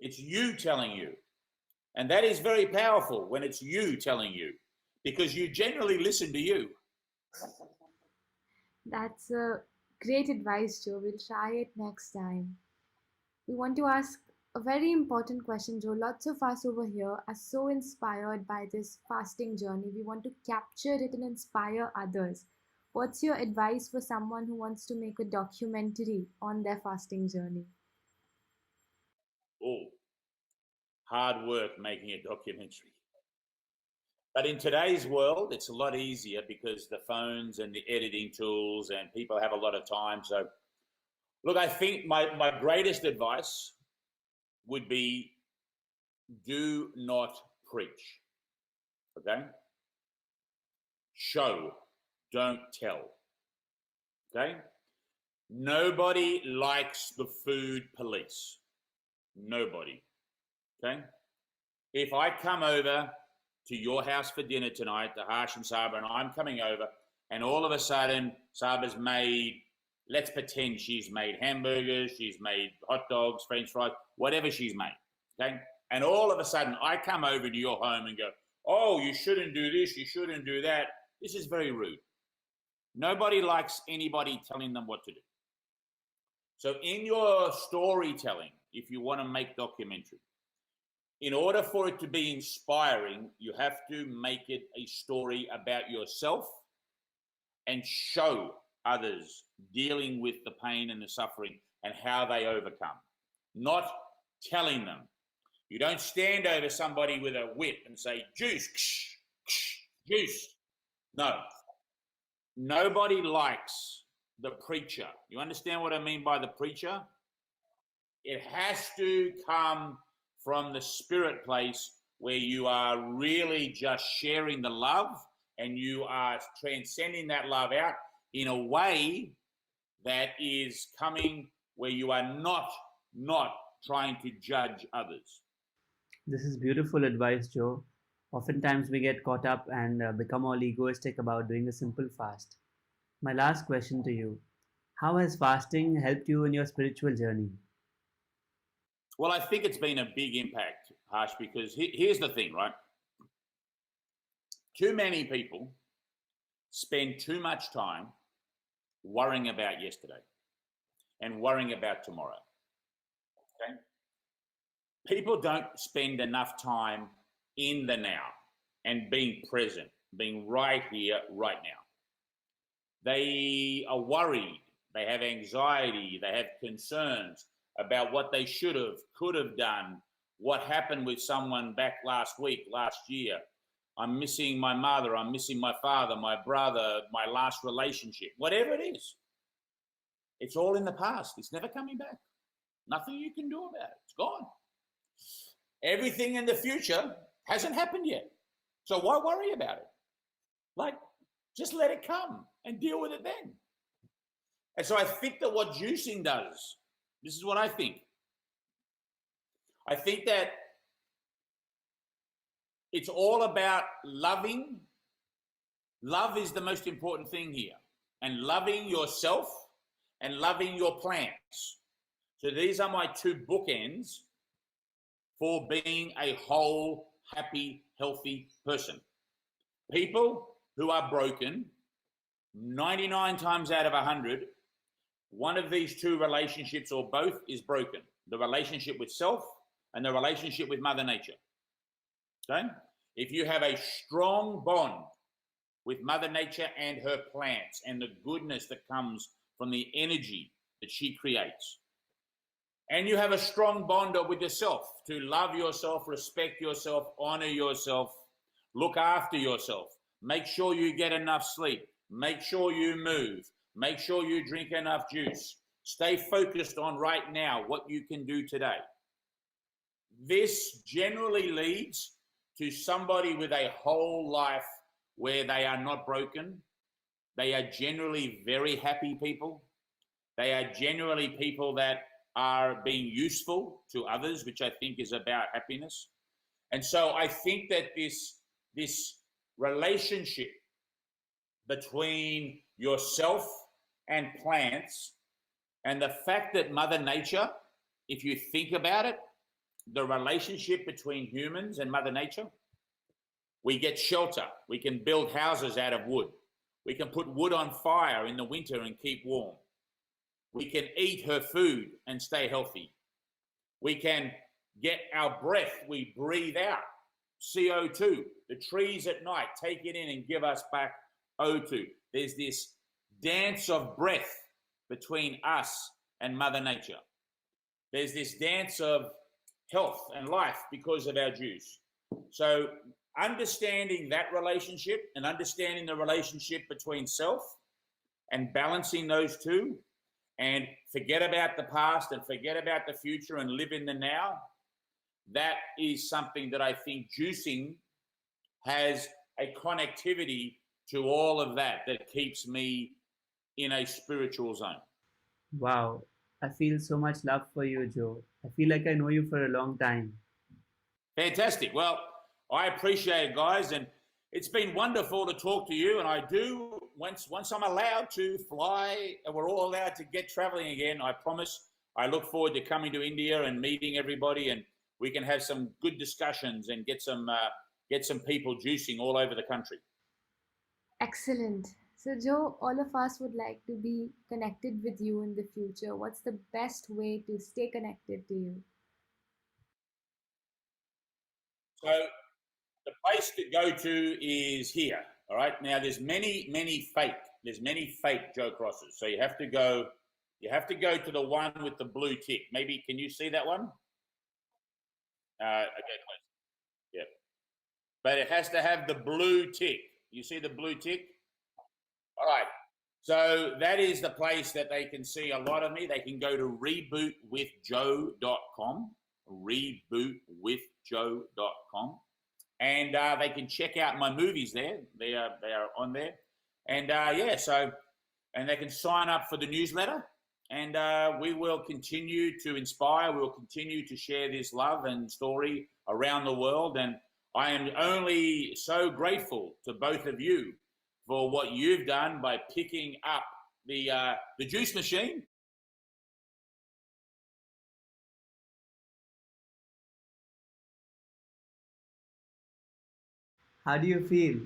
It's you telling you. And that is very powerful when it's you telling you, because you generally listen to you. That's a great advice, Joe. We'll try it next time. We want to ask a very important question, Joe. Lots of us over here are so inspired by this fasting journey. We want to capture it and inspire others. What's your advice for someone who wants to make a documentary on their fasting journey? Oh, hard work making a documentary. But in today's world, it's a lot easier because the phones and the editing tools and people have a lot of time. So, look, I think my greatest advice would be do not preach. Okay? Show, don't tell. Okay? Nobody likes the food police. Nobody. Okay? If I come over to your house for dinner tonight, to Harsh and Saba, and I'm coming over, and all of a sudden Saba's made, let's pretend she's made hamburgers, she's made hot dogs, French fries, whatever she's made. Okay? And all of a sudden I come over to your home and go, oh, you shouldn't do this, you shouldn't do that. This is very rude. Nobody likes anybody telling them what to do. So in your storytelling, if you want to make documentary, in order for it to be inspiring, you have to make it a story about yourself and show others dealing with the pain and the suffering and how they overcome, not telling them. You don't stand over somebody with a whip and say, juice, ksh, ksh, juice. No, nobody likes the preacher. You understand what I mean by the preacher? It has to come from the spirit place where you are really just sharing the love and you are transcending that love out in a way that is coming where you are not trying to judge others. This is beautiful advice, Joe. Oftentimes we get caught up and become all egoistic about doing a simple fast. My last question to you: how has fasting helped you in your spiritual journey? Well, I think it's been a big impact, Harsh, because here's the thing, right? Too many people spend too much time worrying about yesterday and worrying about tomorrow. Okay? People don't spend enough time in the now and being present, being right here, right now. They are worried, they have anxiety, they have concerns about what they should have, could have done, what happened with someone back last week, last year. I'm missing my mother, I'm missing my father, my brother, my last relationship, whatever it is. It's all in the past. It's never coming back. Nothing you can do about it. It's gone. Everything in the future hasn't happened yet. So why worry about it? Like, just let it come and deal with it then. And so I think that what juicing does, this is what I think. I think that it's all about loving. Love is the most important thing here. And loving yourself and loving your plants. So these are my two bookends for being a whole, happy, healthy person. People who are broken, 99 times out of 100, one of these two relationships or both is broken. The relationship with self and the relationship with Mother Nature. Okay? If you have a strong bond with Mother Nature and her plants and the goodness that comes from the energy that she creates, and you have a strong bond with yourself to love yourself, respect yourself, honor yourself, look after yourself, make sure you get enough sleep, make sure you move, make sure you drink enough juice, stay focused on right now what you can do today. This generally leads to somebody with a whole life where they are not broken. They are generally very happy people. They are generally people that are being useful to others, which I think is about happiness. And so I think that this relationship between yourself and plants and the fact that Mother Nature, if you think about it, the relationship between humans and Mother Nature. We get shelter. We can build houses out of wood. We can put wood on fire in the winter and keep warm. We can eat her food and stay healthy. We can get our breath. We breathe out CO2. The trees at night take it in and give us back O2. There's this dance of breath between us and Mother Nature. There's this dance of health and life because of our juice. So understanding that relationship and understanding the relationship between self and balancing those two, and forget about the past and forget about the future and live in the now, that is something that I think juicing has a connectivity to all of that keeps me in a spiritual zone. Wow, I feel so much love for you, Joe. I feel like I know you for a long time. Fantastic. Well, I appreciate it, guys, and it's been wonderful to talk to you. And I do, once I'm allowed to fly and we're all allowed to get traveling again, I promise I look forward to coming to India and meeting everybody, and we can have some good discussions and get some people juicing all over the country. Excellent. So, Joe, all of us would like to be connected with you in the future. What's the best way to stay connected to you? So the place to go to is here. All right. Now there's many fake Joe Crosses. So you have to go to the one with the blue tick. Maybe can you see that one? Okay, close. Yeah. But it has to have the blue tick. You see the blue tick? All right. So that is the place that they can see a lot of me. They can go to rebootwithjoe.com, rebootwithjoe.com, and they can check out my movies there. They are on there, and and they can sign up for the newsletter, and we will continue to inspire. We'll continue to share this love and story around the world, and I am only so grateful to both of you for what you've done by picking up the juice machine. How do you feel?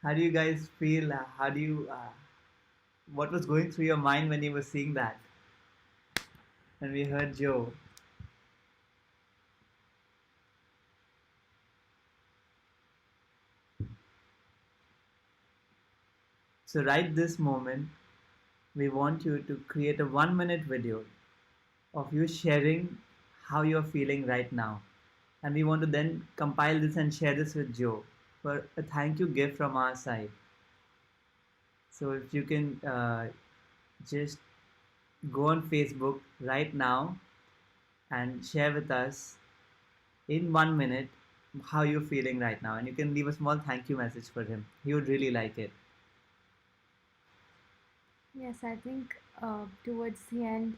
How do you guys feel? What was going through your mind when you were seeing that? When we heard Joe? So right this moment, we want you to create a 1-minute video of you sharing how you're feeling right now. And we want to then compile this and share this with Joe for a thank you gift from our side. So if you can just go on Facebook right now and share with us in 1 minute how you're feeling right now. And you can leave a small thank you message for him. He would really like it. Yes, I think towards the end,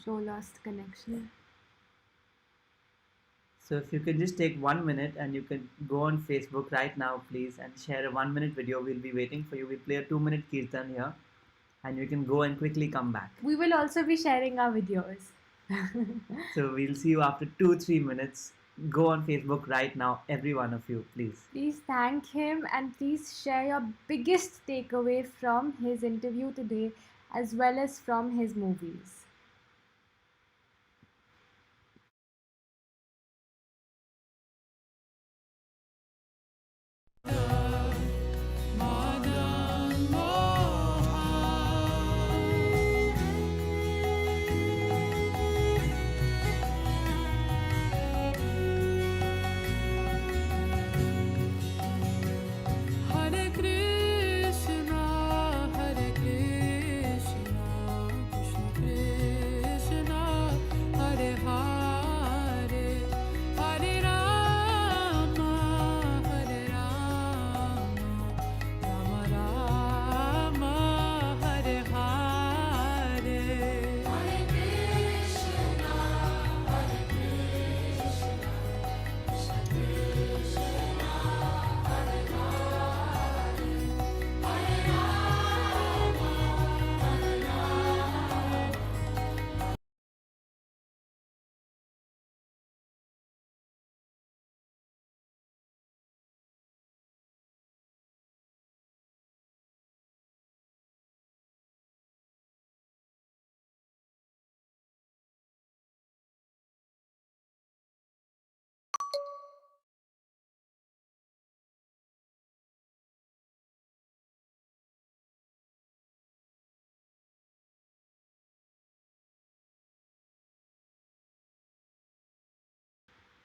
Joe lost connection. So if you can just take 1 minute and you can go on Facebook right now, please, and share a 1-minute video. We'll be waiting for you. We'll play a 2-minute kirtan here, and you can go and quickly come back. We will also be sharing our videos. So we'll see you after 2-3 minutes. Go on Facebook right now, every one of you, please. Please thank him and please share your biggest takeaway from his interview today as well as from his movies. Hare Krishna, Krishna Krishna.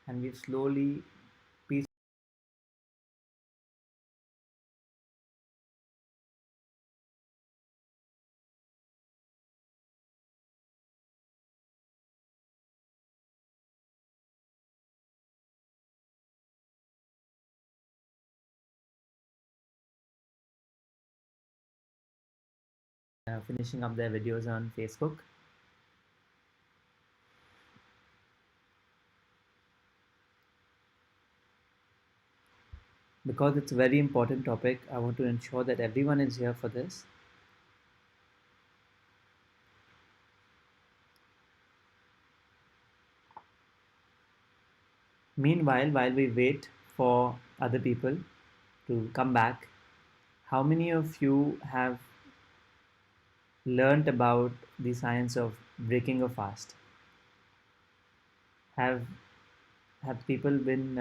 And we've slowly pieced finishing up their videos on Facebook. Because it's a very important topic, I want to ensure that everyone is here for this. Meanwhile, while we wait for other people to come back, how many of you have learnt about the science of breaking a fast? Have have people been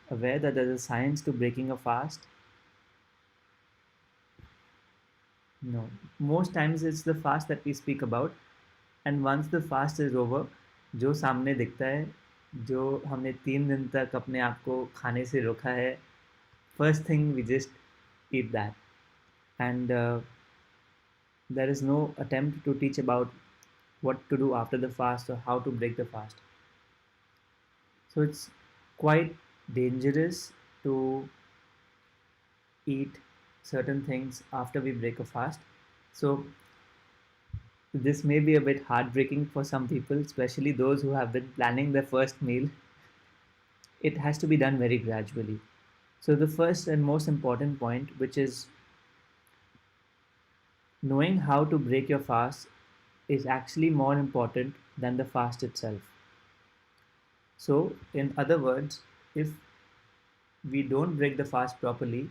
aware that there's a science to breaking a fast? No. Most times it's the fast that we speak about, and once the fast is over, जो सामने दिखता है, जो हमने 3 दिन तक अपने आप को खाने से रोका है, first thing we just eat that, and there is no attempt to teach about what to do after the fast or how to break the fast. So it's quite dangerous to eat certain things after we break a fast. So this may be a bit heartbreaking for some people, especially those who have been planning their first meal. It has to be done very gradually. So the first and most important point, which is knowing how to break your fast, is actually more important than the fast itself. So, in other words, if we don't break the fast properly,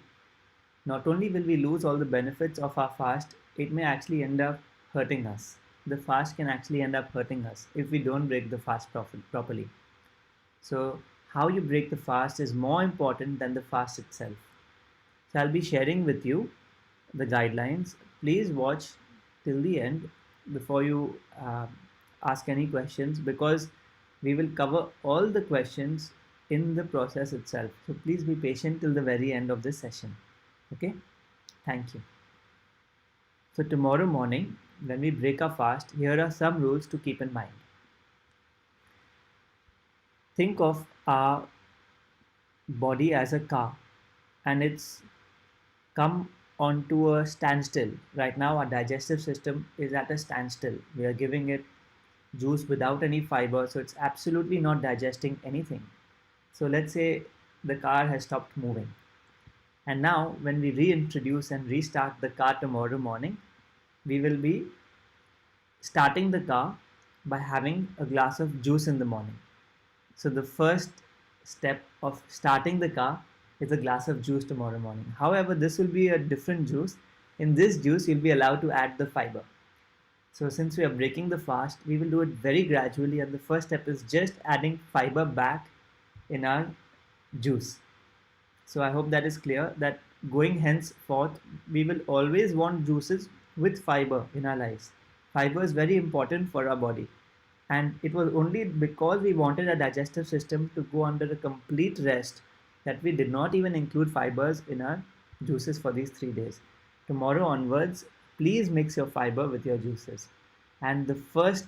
not only will we lose all the benefits of our fast, it may actually end up hurting us. The fast can actually end up hurting us if we don't break the fast properly. So, how you break the fast is more important than the fast itself. So, I'll be sharing with you the guidelines. Please watch till the end before you ask any questions, because we will cover all the questions in the process itself. So please be patient till the very end of this session. Okay, thank you. So tomorrow morning, when we break our fast, here are some rules to keep in mind. Think of our body as a car, and it's come onto a standstill. Right now, our digestive system is at a standstill. We are giving it juice without any fiber, so it's absolutely not digesting anything. So let's say the car has stopped moving. And now, when we reintroduce and restart the car tomorrow morning, we will be starting the car by having a glass of juice in the morning. So the first step of starting the car is a glass of juice tomorrow morning. However, this will be a different juice. In this juice, you'll be allowed to add the fiber. So since we are breaking the fast, we will do it very gradually, and the first step is just adding fiber back in our juice. So I hope that is clear, that going henceforth, we will always want juices with fiber in our lives. Fiber is very important for our body. And it was only because we wanted our digestive system to go under a complete rest that we did not even include fibers in our juices for these 3 days. Tomorrow onwards, please mix your fiber with your juices. And the first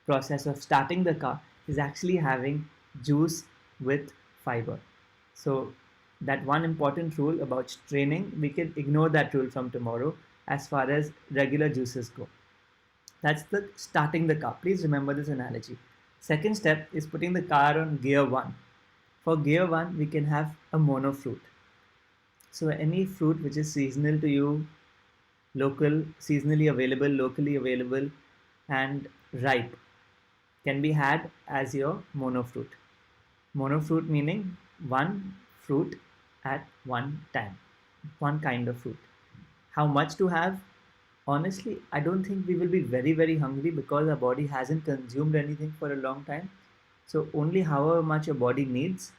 process of starting the car is actually having juice with fiber. So that one important rule about training, we can ignore that rule from tomorrow as far as regular juices go. That's the starting the car. Please remember this analogy. Second step is putting the car on gear 1. For gear 1, we can have a mono fruit. So any fruit which is seasonal to you, local, seasonally available, locally available, and ripe can be had as your mono fruit. Mono fruit meaning one fruit at one time, one kind of fruit. How much to have? Honestly, I don't think we will be very hungry because our body hasn't consumed anything for a long time. So only however much your body needs.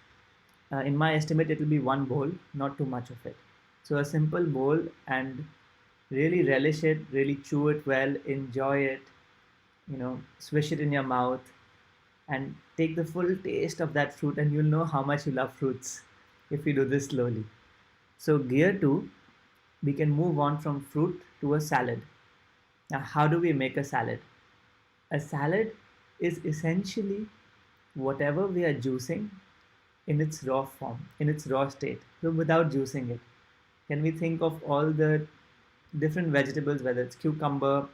In my estimate, it will be one bowl, not too much of it. So a simple bowl, and really relish it, really chew it well, enjoy it, swish it in your mouth, and take the full taste of that fruit, and you'll know how much you love fruits if you do this slowly. So gear 2, we can move on from fruit to a salad. Now, how do we make a salad? A salad is essentially whatever we are juicing in its raw form, in its raw state, so without juicing it. Can we think of all the different vegetables, whether it's cucumber,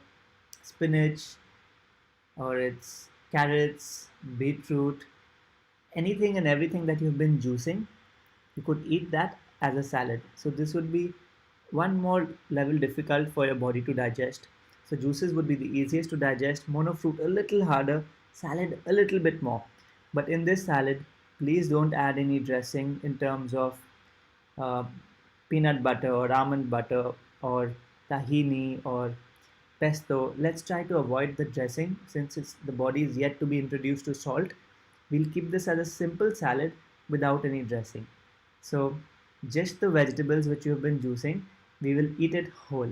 spinach, or it's carrots, beetroot, anything and everything that you've been juicing, you could eat that as a salad. So this would be one more level difficult for your body to digest. So juices would be the easiest to digest, monofruit a little harder, salad a little bit more. But in this salad, please don't add any dressing in terms of uh, peanut butter or almond butter or tahini or pesto. Let's try to avoid the dressing since the body is yet to be introduced to salt. We'll keep this as a simple salad without any dressing. So just the vegetables which you've been juicing, we will eat it whole.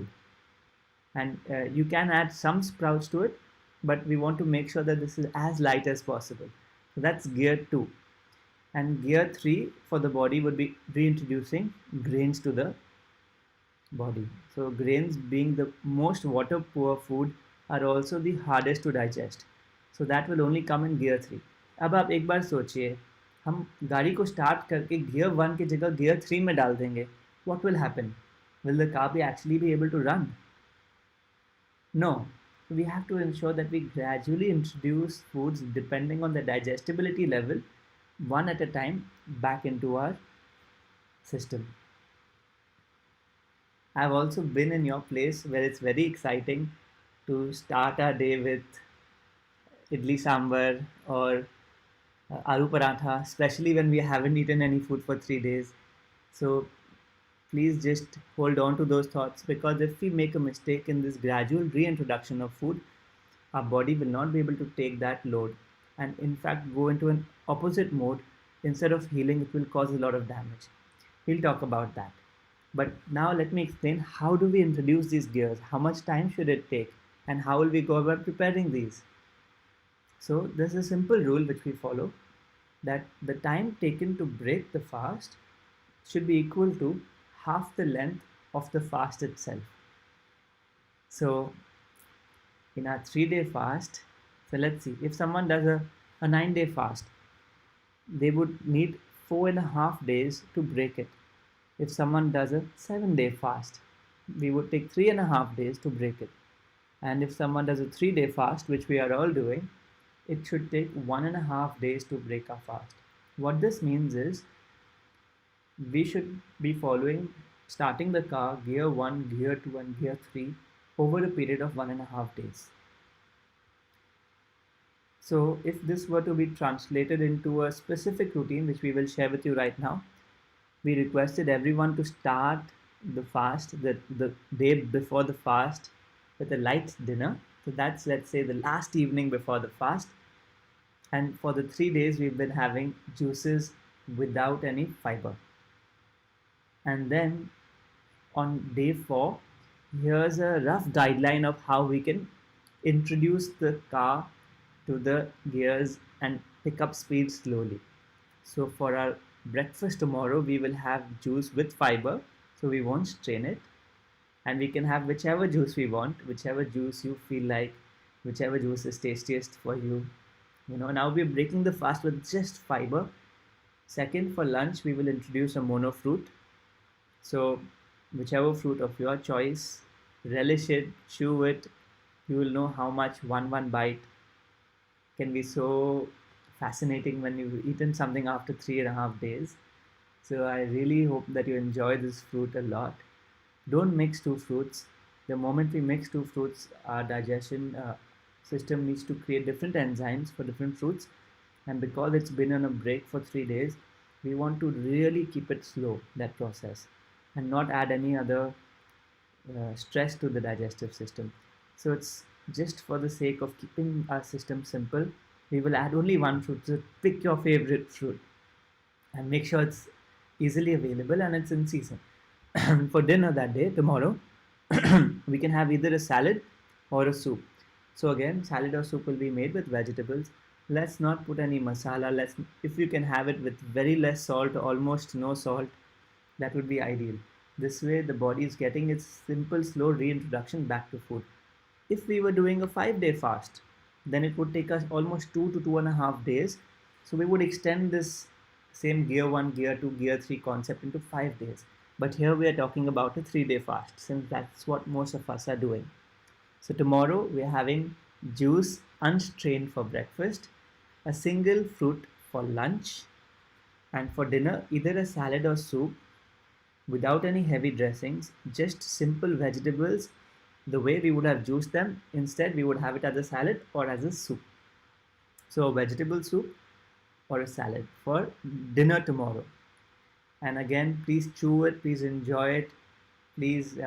And you can add some sprouts to it, but we want to make sure that this is as light as possible. So that's gear 2. And gear 3 for the body would be reintroducing grains to the body. So grains, being the most water poor food, are also the hardest to digest. So that will only come in gear 3. अब आप एक बार सोचिए, हम गाड़ी को start करके gear 1 की जगह गियर 3 में डाल देंगे, what will happen? Will the car be actually be able to run? No. We have to ensure that we gradually introduce foods depending on the digestibility level, one at a time, back into our system. I've also been in your place where it's very exciting to start our day with idli sambar or aloo paratha, especially when we haven't eaten any food for 3 days. So please just hold on to those thoughts, because if we make a mistake in this gradual reintroduction of food, our body will not be able to take that load and in fact go into an opposite mode. Instead of healing, it will cause a lot of damage. We'll talk about that. But now let me explain, how do we introduce these gears? How much time should it take? And how will we go about preparing these? So there's a simple rule which we follow, that the time taken to break the fast should be equal to half the length of the fast itself. So in our 3-day fast, so let's see, if someone does a 9-day fast, they would need 4.5 days to break it. If someone does a 7-day fast, we would take 3.5 days to break it. And if someone does a 3-day fast, which we are all doing, it should take 1.5 days to break our fast. What this means is, we should be following, starting the car, gear 1, gear 2, and gear 3 over a period of 1.5 days. So if this were to be translated into a specific routine, which we will share with you right now, we requested everyone to start the fast, the day before the fast, with a light dinner. So that's, let's say, the last evening before the fast. And for the 3 days, we've been having juices without any fiber. And then on day 4, here's a rough guideline of how we can introduce the car to the gears and pick up speed slowly. So for our breakfast tomorrow, we will have juice with fiber, so we won't strain it, and we can have whichever juice we want, whichever juice you feel like, whichever juice is tastiest for you. Now we're breaking the fast with just fiber. Second, for lunch, we will introduce a mono fruit. So whichever fruit of your choice, relish it, chew it. You will know how much one bite can be so fascinating when you've eaten something after 3.5 days. So I really hope that you enjoy this fruit a lot. Don't mix two fruits. The moment we mix two fruits, our digestion system needs to create different enzymes for different fruits. And because it's been on a break for 3 days, we want to really keep it slow, that process, and not add any other stress to the digestive system. So it's just for the sake of keeping our system simple, We will add only one fruit. So pick your favorite fruit and make sure it's easily available and it's in season. For dinner that day, tomorrow, we can have either a salad or a soup. So again, salad or soup will be made with vegetables. Let's not put any masala. If you can have it with very less salt, almost no salt, that would be ideal. This way, the body is getting its simple, slow reintroduction back to food. If we were doing a 5 day fast, then it would take us almost 2 to 2.5 days. So we would extend this same gear 1, gear 2, gear 3 concept into 5 days. But here we are talking about a 3 day fast, since that's what most of us are doing. So tomorrow we are having juice unstrained for breakfast, a single fruit for lunch, and for dinner either a salad or soup without any heavy dressings, just simple vegetables the way we would have juiced them. Instead, we would have it as a salad or as a soup. So, a vegetable soup or a salad for dinner tomorrow. And again, please chew it, please enjoy it, please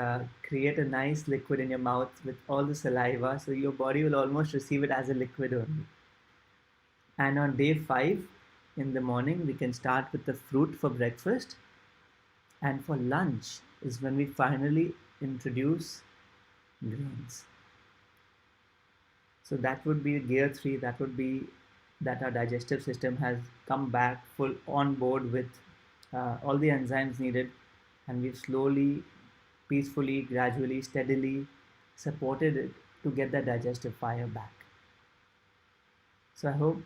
create a nice liquid in your mouth with all the saliva so your body will almost receive it as a liquid only. And on day 5 in the morning, we can start with the fruit for breakfast. And for lunch is when we finally introduce grains. So that would be gear 3. That would be that our digestive system has come back full on board with all the enzymes needed, and we've slowly, peacefully, gradually, steadily supported it to get that digestive fire back. So I hope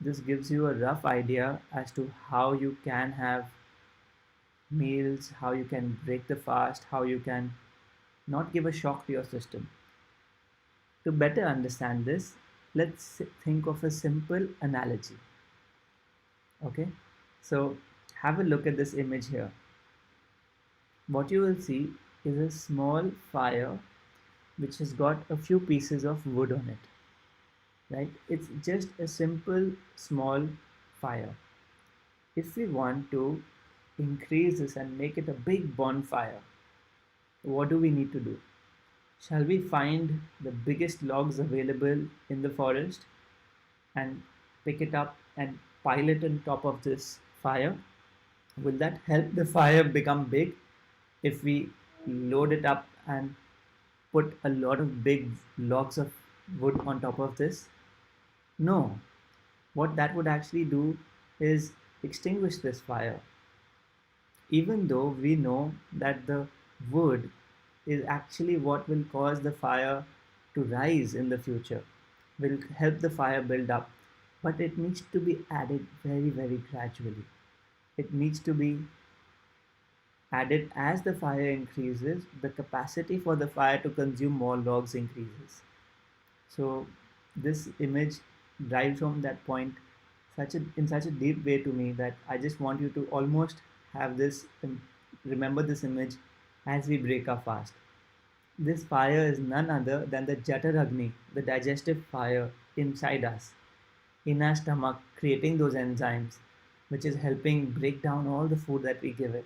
this gives you a rough idea as to how you can have meals, how you can break the fast, how you can not give a shock to your system. To better understand this, let's think of a simple analogy. Okay, so have a look at this image here. What you will see is a small fire which has got a few pieces of wood on it. Right? It's just a simple small fire. If we want to increase this and make it a big bonfire, what do we need to do? Shall we find the biggest logs available in the forest and pick it up and pile it on top of this fire? Will that help the fire become big if we load it up and put a lot of big logs of wood on top of this? No. What that would actually do is extinguish this fire. Even though we know that the wood is actually what will cause the fire to rise in the future, will help the fire build up, but it needs to be added very, very gradually. It needs to be added as the fire increases, the capacity for the fire to consume more logs increases. So this image drives home that point in such a deep way to me that I just want you to almost have this, remember this image as we break our fast. This fire is none other than the Jataragni, the digestive fire inside us, in our stomach, creating those enzymes, which is helping break down all the food that we give it.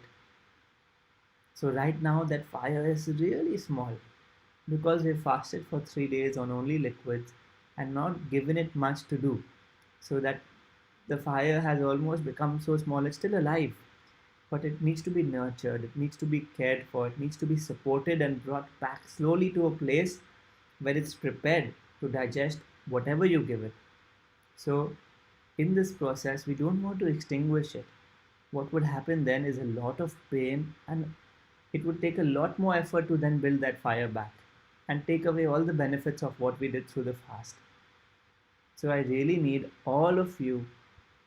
So right now that fire is really small because we fasted for 3 days on only liquids and not given it much to do. So that the fire has almost become so small, it's still alive, but it needs to be nurtured, it needs to be cared for, it needs to be supported and brought back slowly to a place where it's prepared to digest whatever you give it. So in this process, we don't want to extinguish it. What would happen then is a lot of pain, and it would take a lot more effort to then build that fire back and take away all the benefits of what we did through the fast. So I really need all of you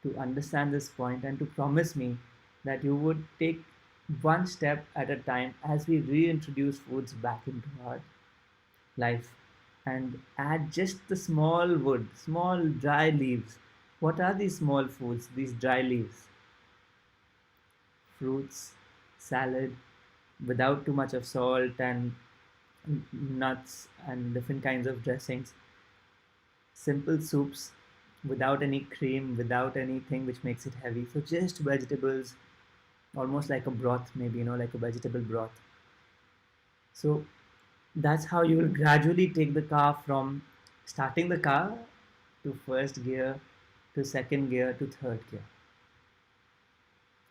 to understand this point and to promise me that you would take one step at a time as we reintroduce foods back into our life and add just the small wood, small dry leaves. What are these small foods, these dry leaves? Fruits, salad, without too much of salt and nuts and different kinds of dressings. Simple soups without any cream, without anything which makes it heavy. So just vegetables, almost like a broth, maybe, like a vegetable broth. So that's how you will gradually take the car from starting the car to first gear to second gear to third gear.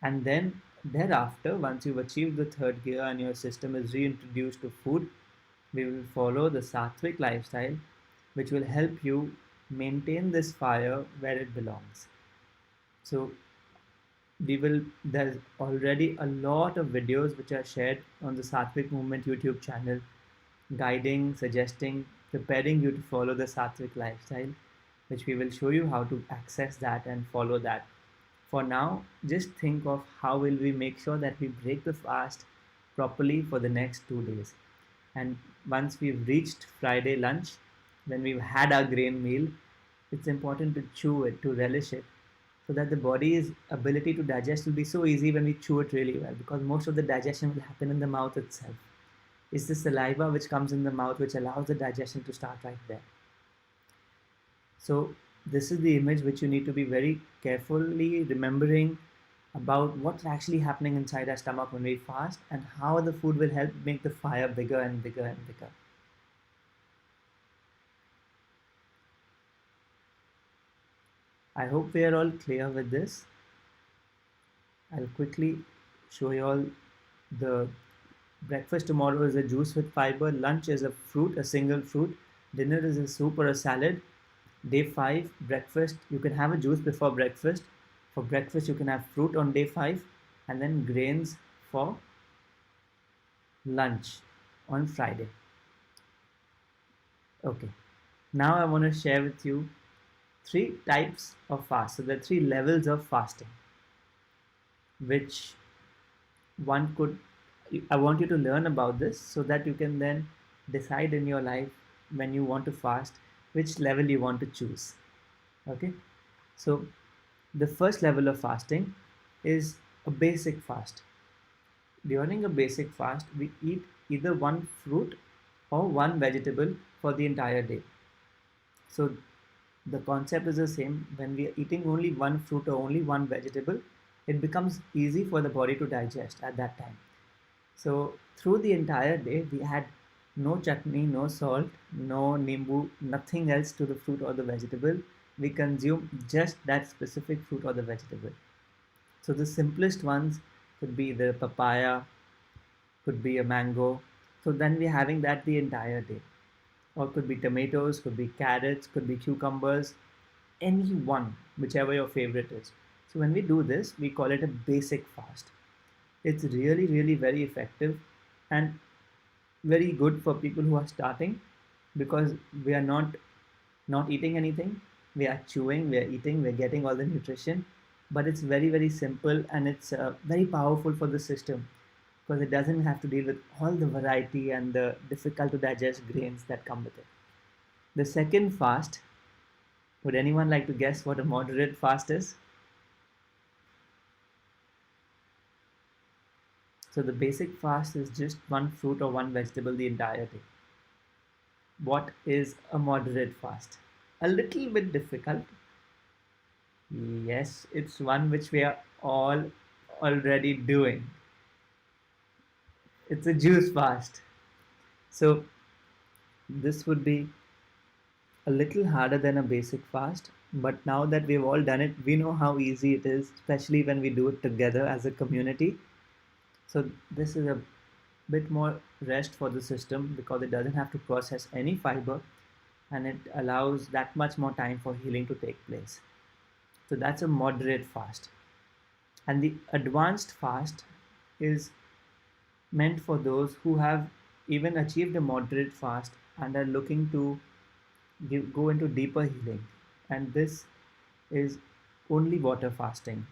And then thereafter, once you've achieved the third gear and your system is reintroduced to food, we will follow the sattvic lifestyle, which will help you maintain this fire where it belongs. So there's already a lot of videos which are shared on the Sattvic Movement YouTube channel, guiding, suggesting, preparing you to follow the Sattvic lifestyle, which we will show you how to access that and follow that. For now, just think of how will we make sure that we break the fast properly for the next 2 days. And once we've reached Friday lunch, when we've had our grain meal, it's important to chew it, to relish it, so that the body's ability to digest will be so easy when we chew it really well, because most of the digestion will happen in the mouth itself. It's the saliva which comes in the mouth which allows the digestion to start right there. So this is the image which you need to be very carefully remembering about what's actually happening inside our stomach when we fast, and how the food will help make the fire bigger and bigger and bigger. I hope we are all clear with this. I'll quickly show you all the breakfast tomorrow is a juice with fiber, lunch is a fruit, a single fruit, dinner is a soup or a salad. Day 5, breakfast, you can have a juice before breakfast. For breakfast, you can have fruit on day 5, and then grains for lunch on Friday. Okay, now I want to share with you 3 types of fast. So there are 3 levels of fasting, which one could, I want you to learn about this so that you can then decide in your life when you want to fast which level you want to choose. Okay, so the first level of fasting is a basic fast. During a basic fast, we eat either one fruit or one vegetable for the entire day. So the concept is the same. When we are eating only one fruit or only one vegetable, it becomes easy for the body to digest at that time. So through the entire day, we had no chutney, no salt, no nimbu, nothing else to the fruit or the vegetable. We consume just that specific fruit or the vegetable. So the simplest ones could be the papaya, could be a mango. So then we're having that the entire day. Or could be tomatoes, could be carrots, could be cucumbers, any one, whichever your favorite is. So when we do this, we call it a basic fast. It's really, really very effective and very good for people who are starting, because we are not eating anything. We are chewing, we are eating, we're getting all the nutrition, but it's very, very simple, and it's very powerful for the system, because it doesn't have to deal with all the variety and the difficult to digest grains that come with it. The second fast, would anyone like to guess what a moderate fast is? So the basic fast is just one fruit or one vegetable the entire day. What is a moderate fast? A little bit difficult. Yes, it's one which we are all already doing. It's a juice fast. So this would be a little harder than a basic fast, but now that we've all done it, we know how easy it is, especially when we do it together as a community. So this is a bit more rest for the system, because it doesn't have to process any fiber, and it allows that much more time for healing to take place. So that's a moderate fast. And the advanced fast is meant for those who have even achieved a moderate fast and are looking to go into deeper healing. And this is only water fasting,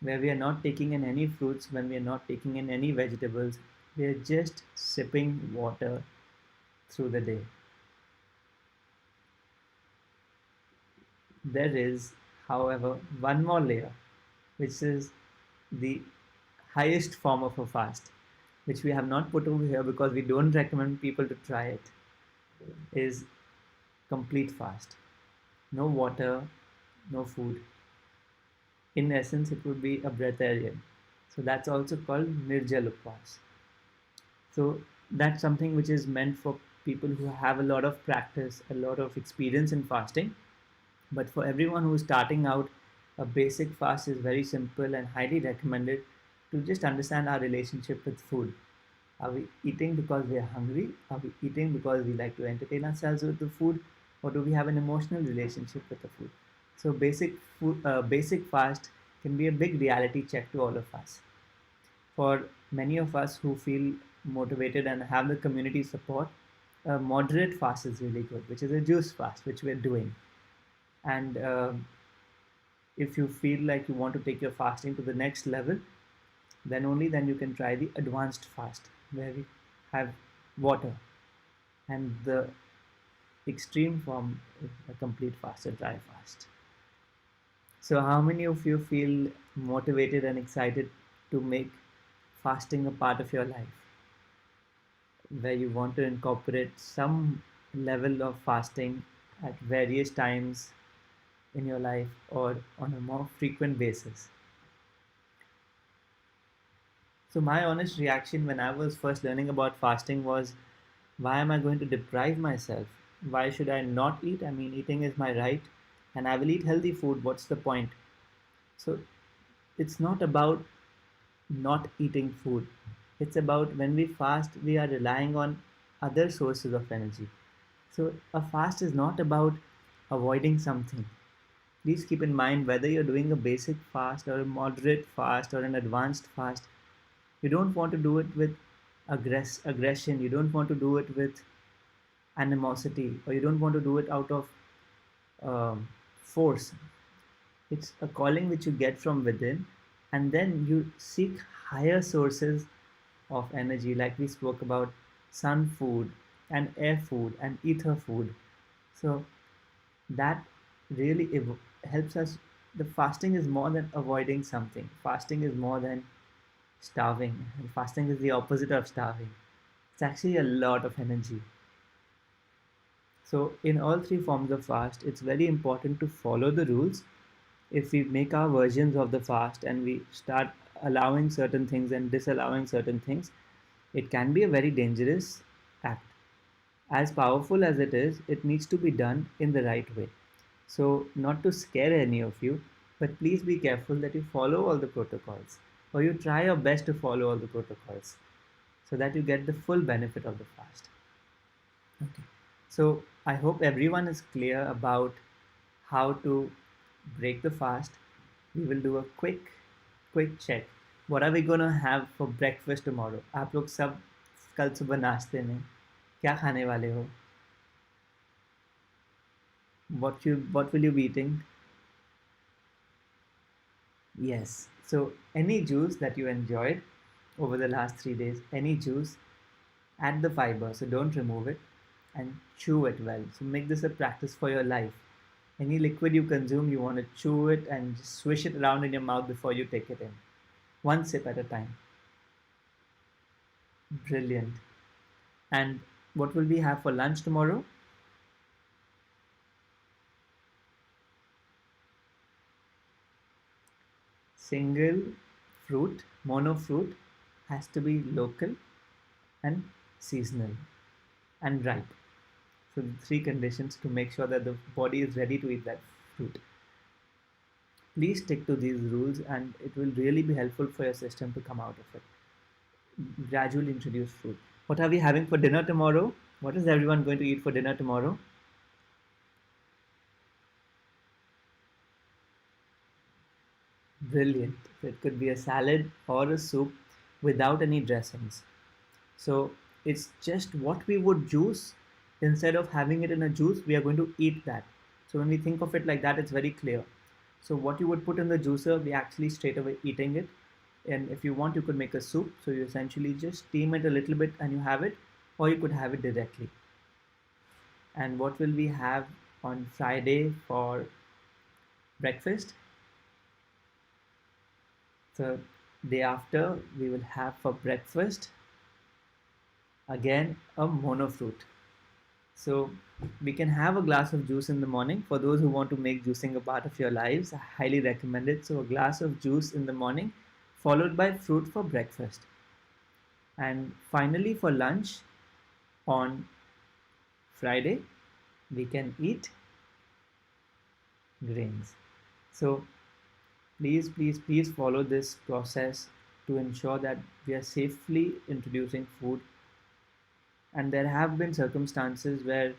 where we are not taking in any fruits, when we are not taking in any vegetables, we are just sipping water through the day. There is, however, one more layer, which is the highest form of a fast, which we have not put over here because we don't recommend people to try it, is complete fast. No water, no food. In essence, it would be a breatharian. So that's also called Nirjal Upvas. So that's something which is meant for people who have a lot of practice, a lot of experience in fasting, But for everyone who's starting out, a basic fast is very simple and highly recommended to just understand our relationship with food. Are we eating because we are hungry? Are we eating because we like to entertain ourselves with the food? Or do we have an emotional relationship with the food? So basic fast can be a big reality check to all of us. For many of us who feel motivated and have the community support, a moderate fast is really good, which is a juice fast, which we're doing. And if you feel like you want to take your fasting to the next level, then only then you can try the advanced fast, where we have water, and the extreme form is a complete fast, a dry fast. So, how many of you feel motivated and excited to make fasting a part of your life, where you want to incorporate some level of fasting at various times in your life or on a more frequent basis? So, my honest reaction when I was first learning about fasting was, why am I going to deprive myself? Why should I not eat? I mean, eating is my right, and I will eat healthy food. What's the point? So, it's not about not eating food. It's about when we fast, we are relying on other sources of energy. So, a fast is not about avoiding something. Please keep in mind, whether you're doing a basic fast or a moderate fast or an advanced fast, you don't want to do it with aggression, you don't want to do it with animosity, or you don't want to do it out of force. It's a calling which you get from within, and then you seek higher sources of energy, like we spoke about sun food and air food and ether food. So that really helps us. The fasting is more than avoiding something, fasting is more than starving, and fasting is the opposite of starving. It's actually a lot of energy. So, in all three forms of fast, it's very important to follow the rules. If we make our versions of the fast and we start allowing certain things and disallowing certain things, it can be a very dangerous act. As powerful as it is, it needs to be done in the right way. So, not to scare any of you, but please be careful that you follow all the protocols, or you try your best to follow all the protocols, so that you get the full benefit of the fast. Okay. So I hope everyone is clear about how to break the fast. We will do a quick check. What are we gonna have for breakfast tomorrow? आप लोग सब कल सुबह नाश्ते में क्या खाने वाले हो? What will you be eating? Yes. So any juice that you enjoyed over the last 3 days, any juice, add the fiber. So don't remove it and chew it well. So make this a practice for your life. Any liquid you consume, you want to chew it and just swish it around in your mouth before you take it in. One sip at a time. Brilliant. And what will we have for lunch tomorrow? Single fruit, mono fruit, has to be local and seasonal and ripe. So the three conditions to make sure that the body is ready to eat that fruit. Please stick to these rules and it will really be helpful for your system to come out of it. Gradually introduce fruit. What are we having for dinner tomorrow? What is everyone going to eat for dinner tomorrow? Brilliant. So it could be a salad or a soup without any dressings. So it's just what we would juice. Instead of having it in a juice, we are going to eat that. So when we think of it like that, it's very clear. So what you would put in the juicer, we actually straight away eating it. And if you want, you could make a soup. So you essentially just steam it a little bit and you have it, or you could have it directly. And what will we have on Friday for breakfast? So day after, we will have for breakfast again a mono fruit. So we can have a glass of juice in the morning. For those who want to make juicing a part of your lives, I highly recommend it. So a glass of juice in the morning, followed by fruit for breakfast. And finally for lunch on Friday, we can eat grains. So please follow this process to ensure that we are safely introducing food. And there have been circumstances where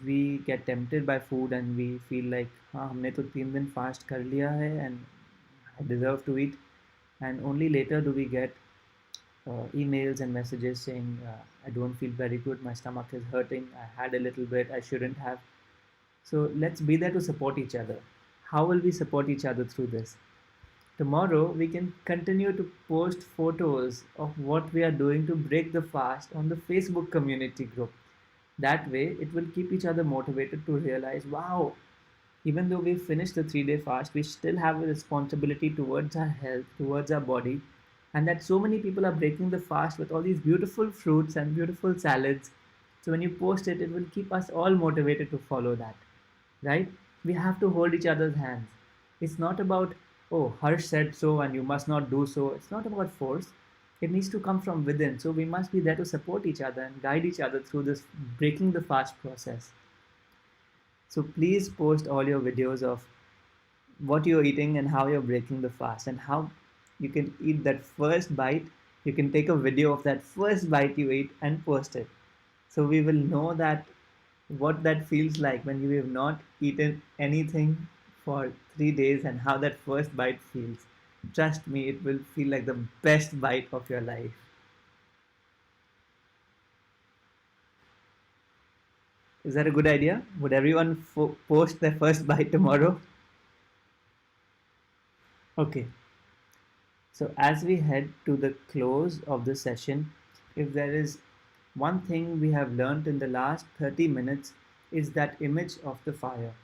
we get tempted by food and we feel like हाँ हमने तो 3 दिन fast कर लिया है and I deserve to eat, and only later do we get emails and messages saying I don't feel very good, my stomach is hurting, I had a little bit, I shouldn't have. So let's be there to support each other. How will we support each other through this? Tomorrow we can continue to post photos of what we are doing to break the fast on the Facebook community group. That way, it will keep each other motivated to realize, wow, even though we finished the 3 day fast, we still have a responsibility towards our health, towards our body, and that so many people are breaking the fast with all these beautiful fruits and beautiful salads. So, when you post it, it will keep us all motivated to follow that, right? We have to hold each other's hands. It's not about, oh, Harsh said so and you must not do so. It's not about force. It needs to come from within. So we must be there to support each other and guide each other through this breaking the fast process. So please post all your videos of what you're eating and how you're breaking the fast and how you can eat that first bite. You can take a video of that first bite you eat and post it. So we will know that what that feels like when you have not eaten anything for 3 days and how that first bite feels. Trust me, it will feel like the best bite of your life. Is that a good idea? Would everyone post their first bite tomorrow? Okay. So as we head to the close of the session, if there is one thing we have learned in the last 30 minutes is that image of the fire.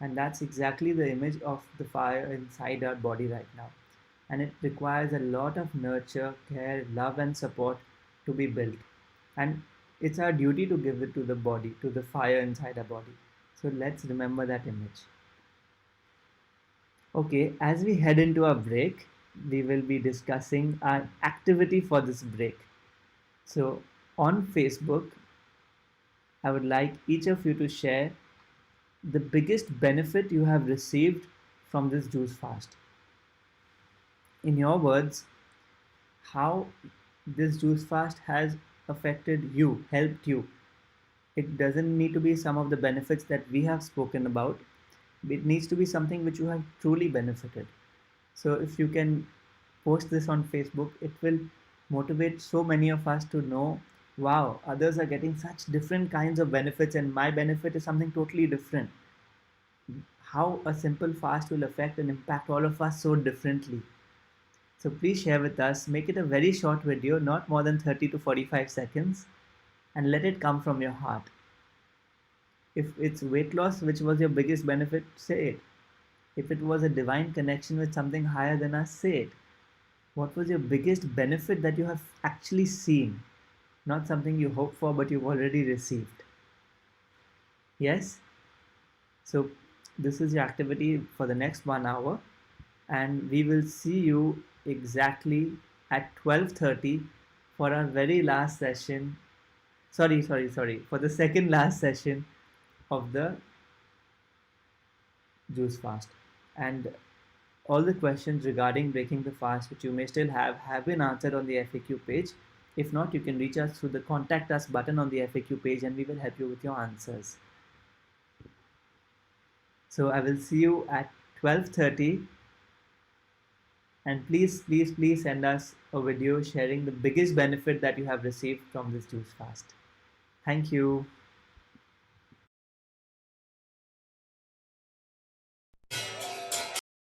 And that's exactly the image of the fire inside our body right now. And it requires a lot of nurture, care, love, and support to be built. And it's our duty to give it to the body, to the fire inside our body. So let's remember that image. Okay, as we head into our break, we will be discussing our activity for this break. So on Facebook, I would like each of you to share the biggest benefit you have received from this juice fast. In your words, how this juice fast has affected you, helped you. It doesn't need to be some of the benefits that we have spoken about. It needs to be something which you have truly benefited. So if you can post this on Facebook, it will motivate so many of us to know, wow, others are getting such different kinds of benefits and my benefit is something totally different. How a simple fast will affect and impact all of us so differently. So please share with us, make it a very short video, not more than 30 to 45 seconds, and let it come from your heart. If it's weight loss, which was your biggest benefit, say it. If it was a divine connection with something higher than us, say it. What was your biggest benefit that you have actually seen? Not something you hope for, but you've already received. Yes? So this is your activity for the next 1 hour, and we will see you exactly at 12:30 for our very last session. Sorry, for the second last session of the juice fast. And all the questions regarding breaking the fast which you may still have been answered on the FAQ page. If not, you can reach us through the contact us button on the FAQ page and we will help you with your answers. So I will see you at 12:30, and please send us a video sharing the biggest benefit that you have received from this juice fast. Thank you.